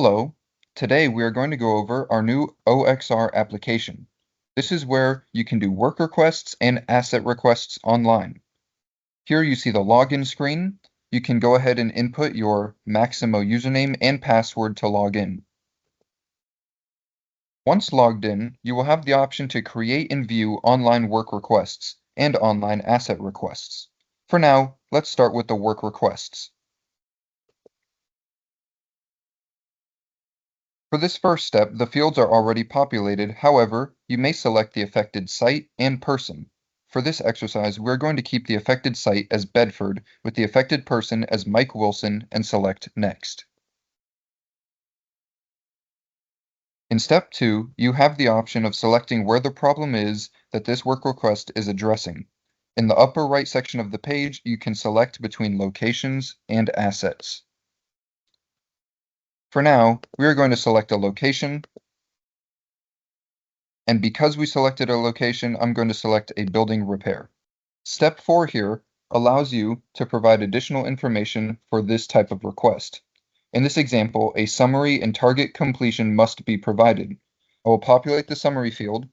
Hello, today we are going to go over our new OxR application. This is where you can do work requests and asset requests online. Here you see the login screen. You can go ahead and input your Maximo username and password to log in. Once logged in, you will have the option to create and view online work requests and online asset requests. For now, let's start with the work requests. For this first step, the fields are already populated. However, you may select the affected site and person. For this exercise, we're going to keep the affected site as Bedford with the affected person as Mike Wilson and select Next. In step 2, you have the option of selecting where the problem is that this work request is addressing. In the upper right section of the page, you can select between locations and assets. For now, we are going to select a location, and because we selected a location, I'm going to select a building repair. Step 4 here allows you to provide additional information for this type of request. In this example, a summary and target completion must be provided. I will populate the summary field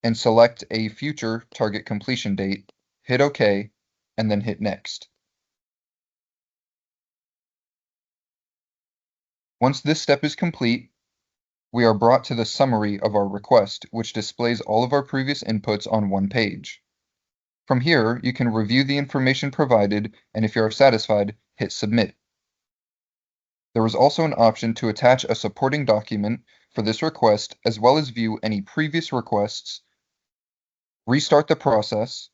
and select a future target completion date, hit OK, and then hit Next. Once this step is complete, we are brought to the summary of our request, which displays all of our previous inputs on one page. From here, you can review the information provided, and if you are satisfied, hit Submit. There is also an option to attach a supporting document for this request, as well as view any previous requests, restart the process,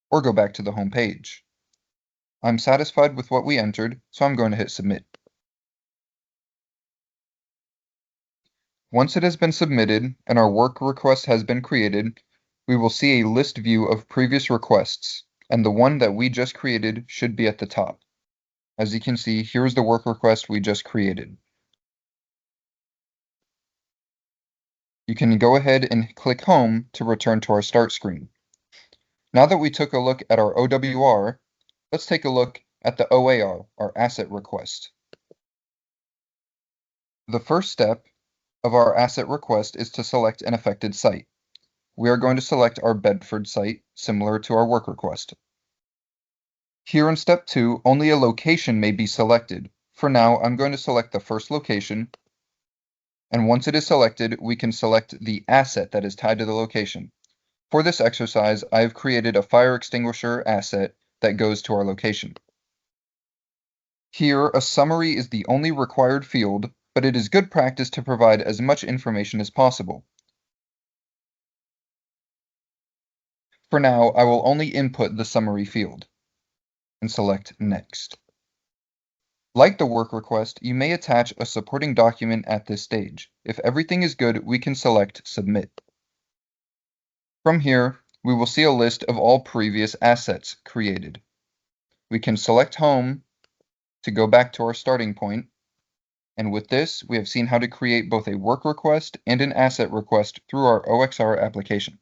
or go back to the home page. I'm satisfied with what we entered, so I'm going to hit Submit. Once it has been submitted and our work request has been created, we will see a list view of previous requests, and the one that we just created should be at the top. As you can see, here's the work request we just created. You can go ahead and click Home to return to our start screen. Now that we took a look at our OWR, let's take a look at the OAR, our asset request. The first step of our asset request is to select an affected site. We are going to select our Bedford site, similar to our work request. Here in step 2, only a location may be selected. For now, I'm going to select the first location, and once it is selected, we can select the asset that is tied to the location. For this exercise, I have created a fire extinguisher asset that goes to our location. Here, a summary is the only required field, but it is good practice to provide as much information as possible. For now, I will only input the summary field and select Next. Like the work request, you may attach a supporting document at this stage. If everything is good, we can select Submit. From here, we will see a list of all previous assets created. We can select Home to go back to our starting point, and with this, we have seen how to create both a work request and an asset request through our OxR application.